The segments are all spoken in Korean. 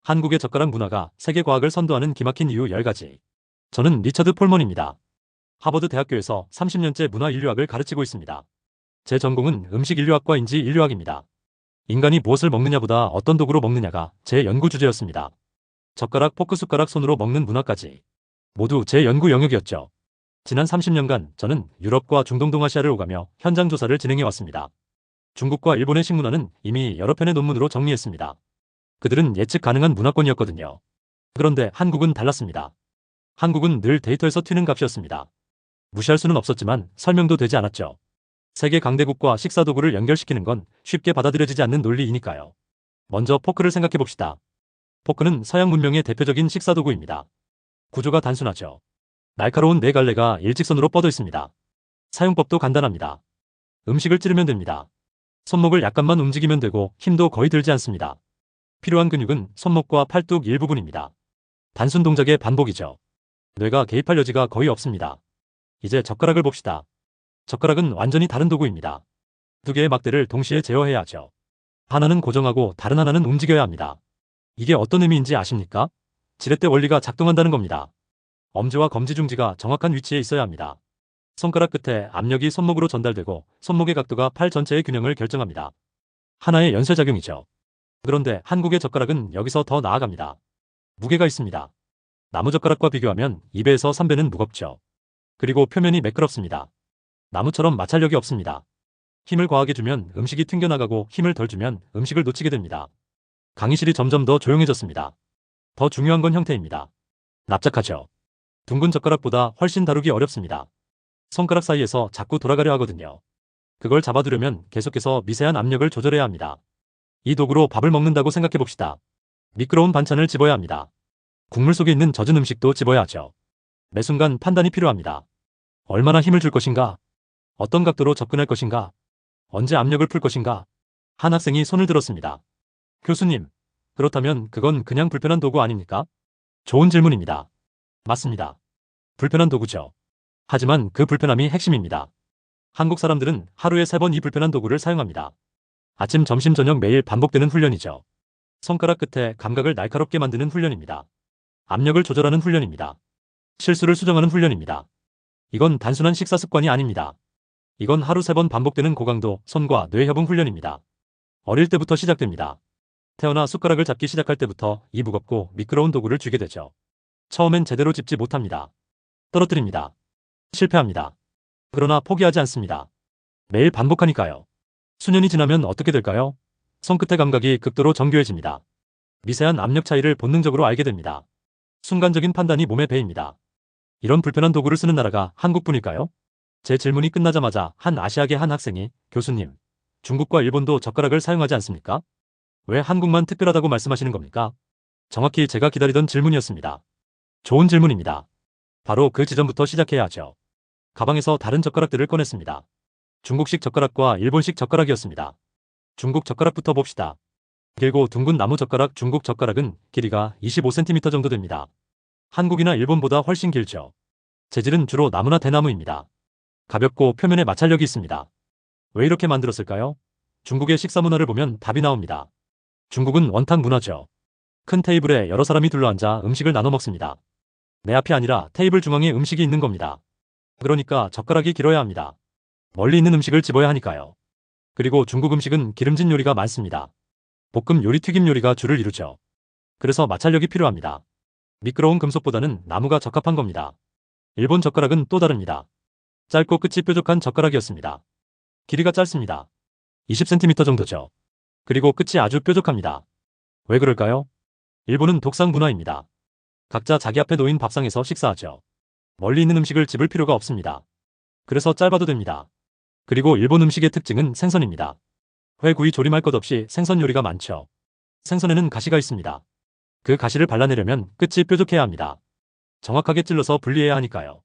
한국의 젓가락 문화가 세계 과학을 선도하는 기막힌 이유 10가지. 저는 리처드 폴먼입니다. 하버드 대학교에서 30년째 문화 인류학을 가르치고 있습니다. 제 전공은 음식 인류학과 인지 인류학입니다. 인간이 무엇을 먹느냐보다 어떤 도구로 먹느냐가 제 연구 주제였습니다. 젓가락, 포크, 숟가락, 손으로 먹는 문화까지 모두 제 연구 영역이었죠. 지난 30년간 저는 유럽과 중동 동아시아를 오가며 현장 조사를 진행해 왔습니다. 중국과 일본의 식문화는 이미 여러 편의 논문으로 정리했습니다. 그들은 예측 가능한 문화권이었거든요. 그런데 한국은 달랐습니다. 한국은 늘 데이터에서 튀는 값이었습니다. 무시할 수는 없었지만 설명도 되지 않았죠. 세계 강대국과 식사 도구를 연결시키는 건 쉽게 받아들여지지 않는 논리이니까요. 먼저 포크를 생각해 봅시다. 포크는 서양 문명의 대표적인 식사 도구입니다. 구조가 단순하죠. 날카로운 네 갈래가 일직선으로 뻗어 있습니다. 사용법도 간단합니다. 음식을 찌르면 됩니다. 손목을 약간만 움직이면 되고 힘도 거의 들지 않습니다. 필요한 근육은 손목과 팔뚝 일부분입니다. 단순 동작의 반복이죠. 뇌가 개입할 여지가 거의 없습니다. 이제 젓가락을 봅시다. 젓가락은 완전히 다른 도구입니다. 두 개의 막대를 동시에 제어해야 하죠. 하나는 고정하고 다른 하나는 움직여야 합니다. 이게 어떤 의미인지 아십니까? 지렛대 원리가 작동한다는 겁니다. 엄지와 검지중지가 정확한 위치에 있어야 합니다. 손가락 끝에 압력이 손목으로 전달되고 손목의 각도가 팔 전체의 균형을 결정합니다. 하나의 연쇄작용이죠. 그런데 한국의 젓가락은 여기서 더 나아갑니다. 무게가 있습니다. 나무젓가락과 비교하면 2배에서 3배는 무겁죠. 그리고 표면이 매끄럽습니다. 나무처럼 마찰력이 없습니다. 힘을 과하게 주면 음식이 튕겨나가고 힘을 덜 주면 음식을 놓치게 됩니다. 강의실이 점점 더 조용해졌습니다. 더 중요한 건 형태입니다. 납작하죠. 둥근 젓가락보다 훨씬 다루기 어렵습니다. 손가락 사이에서 자꾸 돌아가려 하거든요. 그걸 잡아두려면 계속해서 미세한 압력을 조절해야 합니다. 이 도구로 밥을 먹는다고 생각해 봅시다. 미끄러운 반찬을 집어야 합니다. 국물 속에 있는 젖은 음식도 집어야 하죠. 매 순간 판단이 필요합니다. 얼마나 힘을 줄 것인가? 어떤 각도로 접근할 것인가? 언제 압력을 풀 것인가? 한 학생이 손을 들었습니다. 교수님, 그렇다면 그건 그냥 불편한 도구 아닙니까? 좋은 질문입니다. 맞습니다. 불편한 도구죠. 하지만 그 불편함이 핵심입니다. 한국 사람들은 하루에 3번 이 불편한 도구를 사용합니다. 아침, 점심, 저녁 매일 반복되는 훈련이죠. 손가락 끝에 감각을 날카롭게 만드는 훈련입니다. 압력을 조절하는 훈련입니다. 실수를 수정하는 훈련입니다. 이건 단순한 식사 습관이 아닙니다. 이건 하루 3번 반복되는 고강도 손과 뇌 협응 훈련입니다. 어릴 때부터 시작됩니다. 태어나 숟가락을 잡기 시작할 때부터 이 무겁고 미끄러운 도구를 쥐게 되죠. 처음엔 제대로 짚지 못합니다. 떨어뜨립니다. 실패합니다. 그러나 포기하지 않습니다. 매일 반복하니까요. 수년이 지나면 어떻게 될까요? 손끝의 감각이 극도로 정교해집니다. 미세한 압력 차이를 본능적으로 알게 됩니다. 순간적인 판단이 몸에 배입니다. 이런 불편한 도구를 쓰는 나라가 한국뿐일까요? 제 질문이 끝나자마자 한 아시아계 한 학생이 교수님, 중국과 일본도 젓가락을 사용하지 않습니까? 왜 한국만 특별하다고 말씀하시는 겁니까? 정확히 제가 기다리던 질문이었습니다. 좋은 질문입니다. 바로 그 지점부터 시작해야 하죠. 가방에서 다른 젓가락들을 꺼냈습니다. 중국식 젓가락과 일본식 젓가락이었습니다. 중국 젓가락부터 봅시다. 길고 둥근 나무 젓가락. 중국 젓가락은 길이가 25cm 정도 됩니다. 한국이나 일본보다 훨씬 길죠. 재질은 주로 나무나 대나무입니다. 가볍고 표면에 마찰력이 있습니다. 왜 이렇게 만들었을까요? 중국의 식사 문화를 보면 답이 나옵니다. 중국은 원탁 문화죠. 큰 테이블에 여러 사람이 둘러앉아 음식을 나눠 먹습니다. 내 앞이 아니라 테이블 중앙에 음식이 있는 겁니다. 그러니까 젓가락이 길어야 합니다. 멀리 있는 음식을 집어야 하니까요. 그리고 중국 음식은 기름진 요리가 많습니다. 볶음 요리, 튀김 요리가 주를 이루죠. 그래서 마찰력이 필요합니다. 미끄러운 금속보다는 나무가 적합한 겁니다. 일본 젓가락은 또 다릅니다. 짧고 끝이 뾰족한 젓가락이었습니다. 길이가 짧습니다. 20cm 정도죠. 그리고 끝이 아주 뾰족합니다. 왜 그럴까요? 일본은 독상 문화입니다. 각자 자기 앞에 놓인 밥상에서 식사하죠. 멀리 있는 음식을 집을 필요가 없습니다. 그래서 짧아도 됩니다. 그리고 일본 음식의 특징은 생선입니다. 회, 구이, 조림할 것 없이 생선 요리가 많죠. 생선에는 가시가 있습니다. 그 가시를 발라내려면 끝이 뾰족해야 합니다. 정확하게 찔러서 분리해야 하니까요.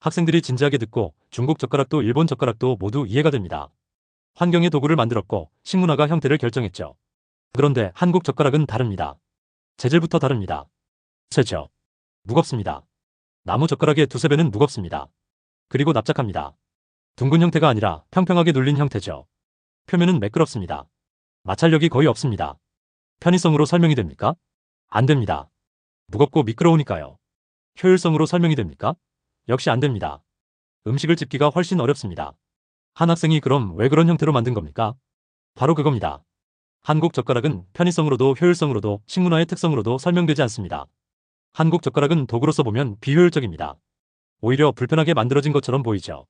학생들이 진지하게 듣고 중국 젓가락도 일본 젓가락도 모두 이해가 됩니다. 환경의 도구를 만들었고 식문화가 형태를 결정했죠. 그런데 한국 젓가락은 다릅니다. 재질부터 다릅니다. 세죠. 무겁습니다. 나무 젓가락의 2~3배는 무겁습니다. 그리고 납작합니다. 둥근 형태가 아니라 평평하게 눌린 형태죠. 표면은 매끄럽습니다. 마찰력이 거의 없습니다. 편의성으로 설명이 됩니까? 안 됩니다. 무겁고 미끄러우니까요. 효율성으로 설명이 됩니까? 역시 안 됩니다. 음식을 집기가 훨씬 어렵습니다. 한 학생이 그럼 왜 그런 형태로 만든 겁니까? 바로 그겁니다. 한국 젓가락은 편의성으로도 효율성으로도 식문화의 특성으로도 설명되지 않습니다. 한국 젓가락은 도구로서 보면 비효율적입니다. 오히려 불편하게 만들어진 것처럼 보이죠.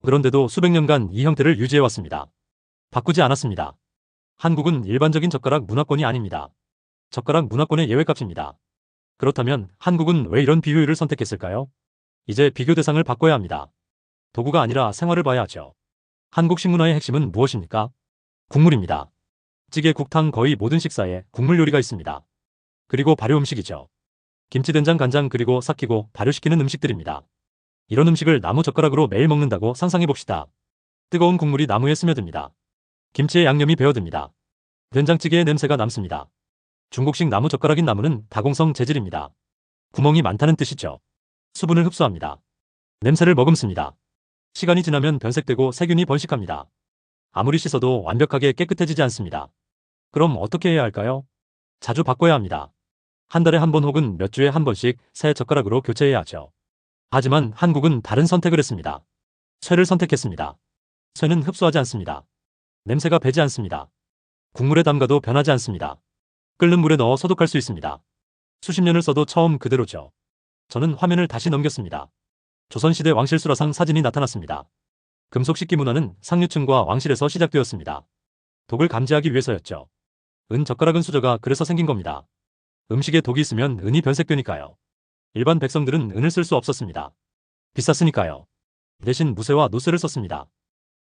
그런데도 수백 년간 이 형태를 유지해왔습니다. 바꾸지 않았습니다. 한국은 일반적인 젓가락 문화권이 아닙니다. 젓가락 문화권의 예외값입니다. 그렇다면 한국은 왜 이런 비효율을 선택했을까요? 이제 비교 대상을 바꿔야 합니다. 도구가 아니라 생활을 봐야 하죠. 한국 식문화의 핵심은 무엇입니까? 국물입니다. 찌개, 국탕 거의 모든 식사에 국물 요리가 있습니다. 그리고 발효 음식이죠. 김치, 된장, 간장 그리고 삭히고 발효시키는 음식들입니다. 이런 음식을 나무 젓가락으로 매일 먹는다고 상상해봅시다. 뜨거운 국물이 나무에 스며듭니다. 김치에 양념이 배어듭니다. 된장찌개의 냄새가 남습니다. 중국식 나무 젓가락인 나무는 다공성 재질입니다. 구멍이 많다는 뜻이죠. 수분을 흡수합니다. 냄새를 머금습니다. 시간이 지나면 변색되고 세균이 번식합니다. 아무리 씻어도 완벽하게 깨끗해지지 않습니다. 그럼 어떻게 해야 할까요? 자주 바꿔야 합니다. 한 달에 한 번 혹은 몇 주에 한 번씩 새 젓가락으로 교체해야 하죠. 하지만 한국은 다른 선택을 했습니다. 쇠를 선택했습니다. 쇠는 흡수하지 않습니다. 냄새가 배지 않습니다. 국물에 담가도 변하지 않습니다. 끓는 물에 넣어 소독할 수 있습니다. 수십 년을 써도 처음 그대로죠. 저는 화면을 다시 넘겼습니다. 조선시대 왕실수라상 사진이 나타났습니다. 금속 식기 문화는 상류층과 왕실에서 시작되었습니다. 독을 감지하기 위해서였죠. 은 젓가락은 수저가 그래서 생긴 겁니다. 음식에 독이 있으면 은이 변색되니까요. 일반 백성들은 은을 쓸 수 없었습니다. 비쌌으니까요. 대신 무쇠와 노쇠를 썼습니다.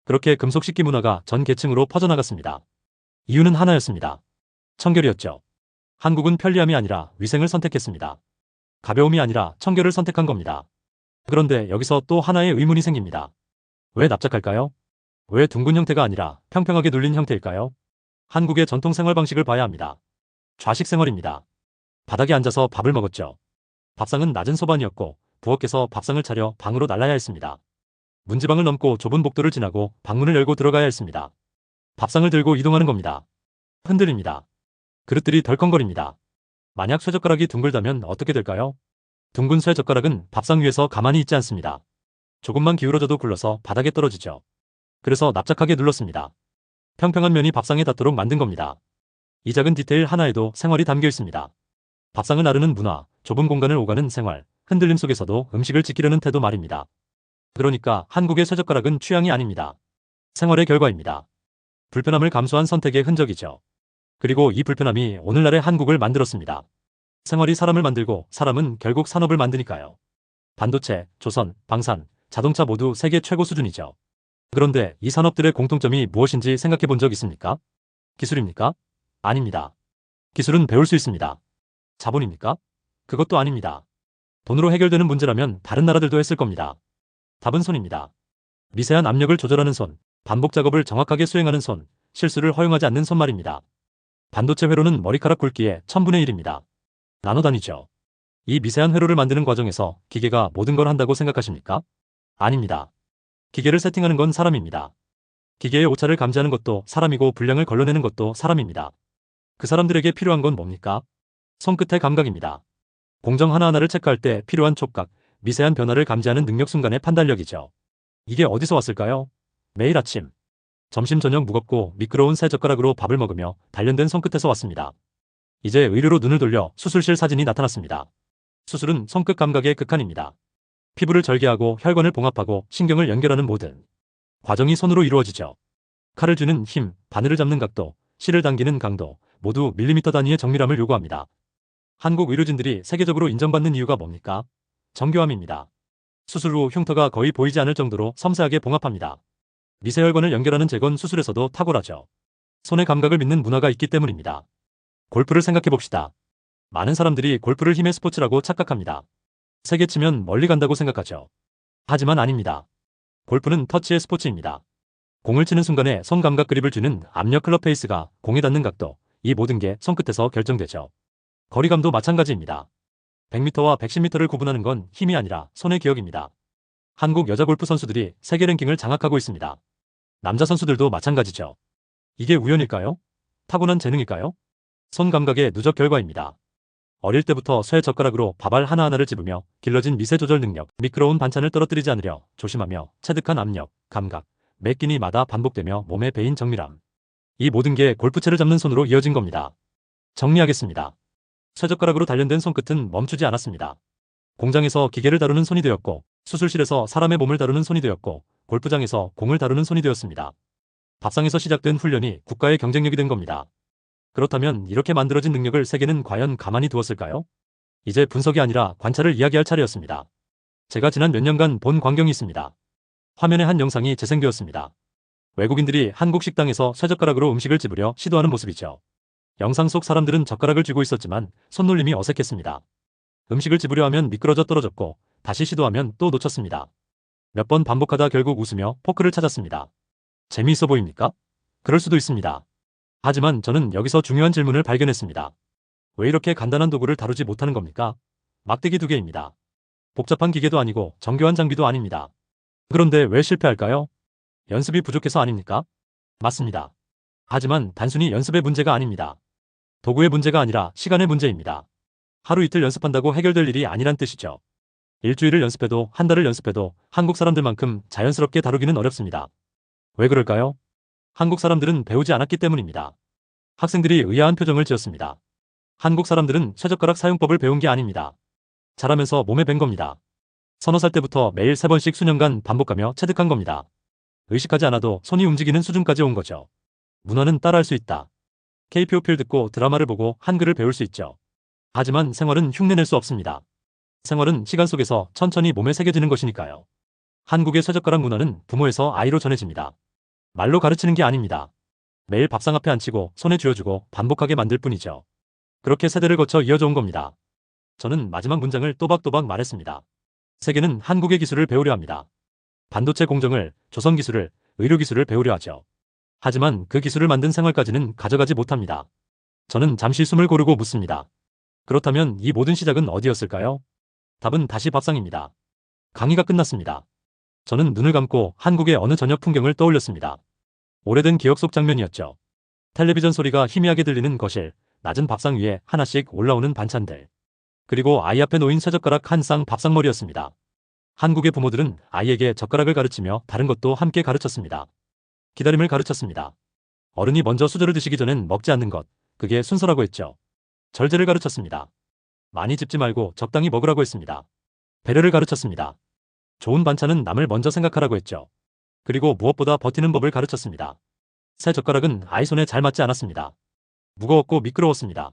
그렇게 금속 식기 문화가 전 계층으로 퍼져나갔습니다. 이유는 하나였습니다. 청결이었죠. 한국은 편리함이 아니라 위생을 선택했습니다. 가벼움이 아니라 청결을 선택한 겁니다. 그런데 여기서 또 하나의 의문이 생깁니다. 왜 납작할까요? 왜 둥근 형태가 아니라 평평하게 눌린 형태일까요? 한국의 전통 생활 방식을 봐야 합니다. 좌식 생활입니다. 바닥에 앉아서 밥을 먹었죠. 밥상은 낮은 소반이었고 부엌에서 밥상을 차려 방으로 나가야 했습니다. 문지방을 넘고 좁은 복도를 지나고 방문을 열고 들어가야 했습니다. 밥상을 들고 이동하는 겁니다. 흔들립니다. 그릇들이 덜컹거립니다. 만약 쇠젓가락이 둥글다면 어떻게 될까요? 둥근 쇠젓가락은 밥상 위에서 가만히 있지 않습니다. 조금만 기울어져도 굴러서 바닥에 떨어지죠. 그래서 납작하게 눌렀습니다. 평평한 면이 밥상에 닿도록 만든 겁니다. 이 작은 디테일 하나에도 생활이 담겨 있습니다. 밥상을 나르는 문화, 좁은 공간을 오가는 생활, 흔들림 속에서도 음식을 지키려는 태도 말입니다. 그러니까 한국의 쇠젓가락은 취향이 아닙니다. 생활의 결과입니다. 불편함을 감수한 선택의 흔적이죠. 그리고 이 불편함이 오늘날의 한국을 만들었습니다. 생활이 사람을 만들고 사람은 결국 산업을 만드니까요. 반도체, 조선, 방산, 자동차 모두 세계 최고 수준이죠. 그런데 이 산업들의 공통점이 무엇인지 생각해 본 적 있습니까? 기술입니까? 아닙니다. 기술은 배울 수 있습니다. 자본입니까? 그것도 아닙니다. 돈으로 해결되는 문제라면 다른 나라들도 했을 겁니다. 답은 손입니다. 미세한 압력을 조절하는 손, 반복 작업을 정확하게 수행하는 손, 실수를 허용하지 않는 손 말입니다. 반도체 회로는 머리카락 굵기의 1000분의 1입니다. 나노 단위죠. 이 미세한 회로를 만드는 과정에서 기계가 모든 걸 한다고 생각하십니까? 아닙니다. 기계를 세팅하는 건 사람입니다. 기계의 오차를 감지하는 것도 사람이고 분량을 걸러내는 것도 사람입니다. 그 사람들에게 필요한 건 뭡니까? 손끝의 감각입니다. 공정 하나하나를 체크할 때 필요한 촉각, 미세한 변화를 감지하는 능력 순간의 판단력이죠. 이게 어디서 왔을까요? 매일 아침, 점심 저녁 무겁고 미끄러운 새 젓가락으로 밥을 먹으며 단련된 손끝에서 왔습니다. 이제 의료로 눈을 돌려 수술실 사진이 나타났습니다. 수술은 손끝 감각의 극한입니다. 피부를 절개하고 혈관을 봉합하고 신경을 연결하는 모든 과정이 손으로 이루어지죠. 칼을 쥐는 힘, 바늘을 잡는 각도, 실을 당기는 강도, 모두 밀리미터 단위의 정밀함을 요구합니다. 한국 의료진들이 세계적으로 인정받는 이유가 뭡니까? 정교함입니다. 수술 후 흉터가 거의 보이지 않을 정도로 섬세하게 봉합합니다. 미세혈관을 연결하는 제건 수술에서도 탁월하죠. 손의 감각을 믿는 문화가 있기 때문입니다. 골프를 생각해봅시다. 많은 사람들이 골프를 힘의 스포츠라고 착각합니다. 세게 치면 멀리 간다고 생각하죠. 하지만 아닙니다. 골프는 터치의 스포츠입니다. 공을 치는 순간에 손 감각 그립을 쥐는 압력 클럽 페이스가 공에 닿는 각도, 이 모든 게 손끝에서 결정되죠. 거리감도 마찬가지입니다. 100m와 110m를 구분하는 건 힘이 아니라 손의 기억입니다. 한국 여자 골프 선수들이 세계 랭킹을 장악하고 있습니다. 남자 선수들도 마찬가지죠. 이게 우연일까요? 타고난 재능일까요? 손 감각의 누적 결과입니다. 어릴 때부터 쇠 젓가락으로 밥알 하나하나를 집으며 길러진 미세 조절 능력, 미끄러운 반찬을 떨어뜨리지 않으려 조심하며 체득한 압력, 감각, 매 끼니마다 반복되며 몸에 배인 정밀함. 이 모든 게 골프채를 잡는 손으로 이어진 겁니다. 정리하겠습니다. 쇠젓가락으로 단련된 손끝은 멈추지 않았습니다. 공장에서 기계를 다루는 손이 되었고, 수술실에서 사람의 몸을 다루는 손이 되었고, 골프장에서 공을 다루는 손이 되었습니다. 밥상에서 시작된 훈련이 국가의 경쟁력이 된 겁니다. 그렇다면 이렇게 만들어진 능력을 세계는 과연 가만히 두었을까요? 이제 분석이 아니라 관찰을 이야기할 차례였습니다. 제가 지난 몇 년간 본 광경이 있습니다. 화면에 한 영상이 재생되었습니다. 외국인들이 한국 식당에서 쇠젓가락으로 음식을 집으려 시도하는 모습이죠. 영상 속 사람들은 젓가락을 쥐고 있었지만 손놀림이 어색했습니다. 음식을 집으려 하면 미끄러져 떨어졌고 다시 시도하면 또 놓쳤습니다. 몇 번 반복하다 결국 웃으며 포크를 찾았습니다. 재미있어 보입니까? 그럴 수도 있습니다. 하지만 저는 여기서 중요한 질문을 발견했습니다. 왜 이렇게 간단한 도구를 다루지 못하는 겁니까? 막대기 2개입니다. 복잡한 기계도 아니고 정교한 장비도 아닙니다. 그런데 왜 실패할까요? 연습이 부족해서 아닙니까? 맞습니다. 하지만 단순히 연습의 문제가 아닙니다. 도구의 문제가 아니라 시간의 문제입니다. 하루 이틀 연습한다고 해결될 일이 아니란 뜻이죠. 일주일을 연습해도 한 달을 연습해도 한국 사람들만큼 자연스럽게 다루기는 어렵습니다. 왜 그럴까요? 한국 사람들은 배우지 않았기 때문입니다. 학생들이 의아한 표정을 지었습니다. 한국 사람들은 쇠젓가락 사용법을 배운 게 아닙니다. 자라면서 몸에 밴 겁니다. 서너 살 때부터 매일 3번씩 수년간 반복하며 체득한 겁니다. 의식하지 않아도 손이 움직이는 수준까지 온 거죠. 문화는 따라할 수 있다. KPO 듣고 드라마를 보고 한글을 배울 수 있죠. 하지만 생활은 흉내낼 수 없습니다. 생활은 시간 속에서 천천히 몸에 새겨지는 것이니까요. 한국의 쇠젓가락 문화는 부모에서 아이로 전해집니다. 말로 가르치는 게 아닙니다. 매일 밥상 앞에 앉히고 손에 쥐어주고 반복하게 만들 뿐이죠. 그렇게 세대를 거쳐 이어져 온 겁니다. 저는 마지막 문장을 또박또박 말했습니다. 세계는 한국의 기술을 배우려 합니다. 반도체 공정을, 조선 기술을, 의료 기술을 배우려 하죠. 하지만 그 기술을 만든 생활까지는 가져가지 못합니다. 저는 잠시 숨을 고르고 묻습니다. 그렇다면 이 모든 시작은 어디였을까요? 답은 다시 밥상입니다. 강의가 끝났습니다. 저는 눈을 감고 한국의 어느 저녁 풍경을 떠올렸습니다. 오래된 기억 속 장면이었죠. 텔레비전 소리가 희미하게 들리는 거실, 낮은 밥상 위에 하나씩 올라오는 반찬들. 그리고 아이 앞에 놓인 쇠젓가락 한 쌍 밥상머리였습니다. 한국의 부모들은 아이에게 젓가락을 가르치며 다른 것도 함께 가르쳤습니다. 기다림을 가르쳤습니다. 어른이 먼저 수저를 드시기 전엔 먹지 않는 것, 그게 순서라고 했죠. 절제를 가르쳤습니다. 많이 집지 말고 적당히 먹으라고 했습니다. 배려를 가르쳤습니다. 좋은 반찬은 남을 먼저 생각하라고 했죠. 그리고 무엇보다 버티는 법을 가르쳤습니다. 새 젓가락은 아이 손에 잘 맞지 않았습니다. 무거웠고 미끄러웠습니다.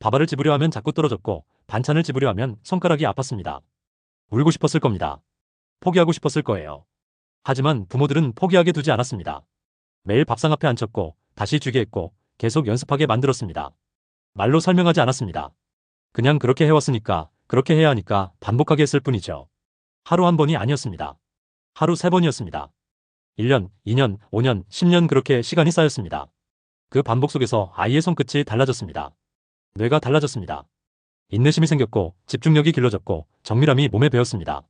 밥알을 집으려 하면 자꾸 떨어졌고 반찬을 집으려 하면 손가락이 아팠습니다. 울고 싶었을 겁니다. 포기하고 싶었을 거예요. 하지만 부모들은 포기하게 두지 않았습니다. 매일 밥상 앞에 앉혔고 다시 쥐게 했고 계속 연습하게 만들었습니다. 말로 설명하지 않았습니다. 그냥 그렇게 해왔으니까, 그렇게 해야 하니까 반복하게 했을 뿐이죠. 하루 한 번이 아니었습니다. 하루 3번이었습니다. 1년, 2년, 5년, 10년 그렇게 시간이 쌓였습니다. 그 반복 속에서 아이의 손끝이 달라졌습니다. 뇌가 달라졌습니다. 인내심이 생겼고 집중력이 길러졌고 정밀함이 몸에 배었습니다.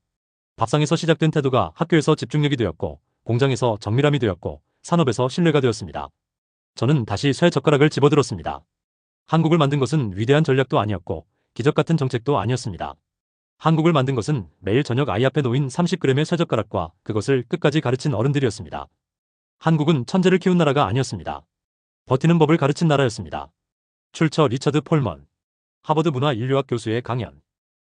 밥상에서 시작된 태도가 학교에서 집중력이 되었고 공장에서 정밀함이 되었고 산업에서 신뢰가 되었습니다. 저는 다시 쇠 젓가락을 집어들었습니다. 한국을 만든 것은 위대한 전략도 아니었고 기적 같은 정책도 아니었습니다. 한국을 만든 것은 매일 저녁 아이 앞에 놓인 30g의 쇠젓가락과 그것을 끝까지 가르친 어른들이었습니다. 한국은 천재를 키운 나라가 아니었습니다. 버티는 법을 가르친 나라였습니다. 출처 리처드 폴먼. 하버드 문화인류학 교수의 강연.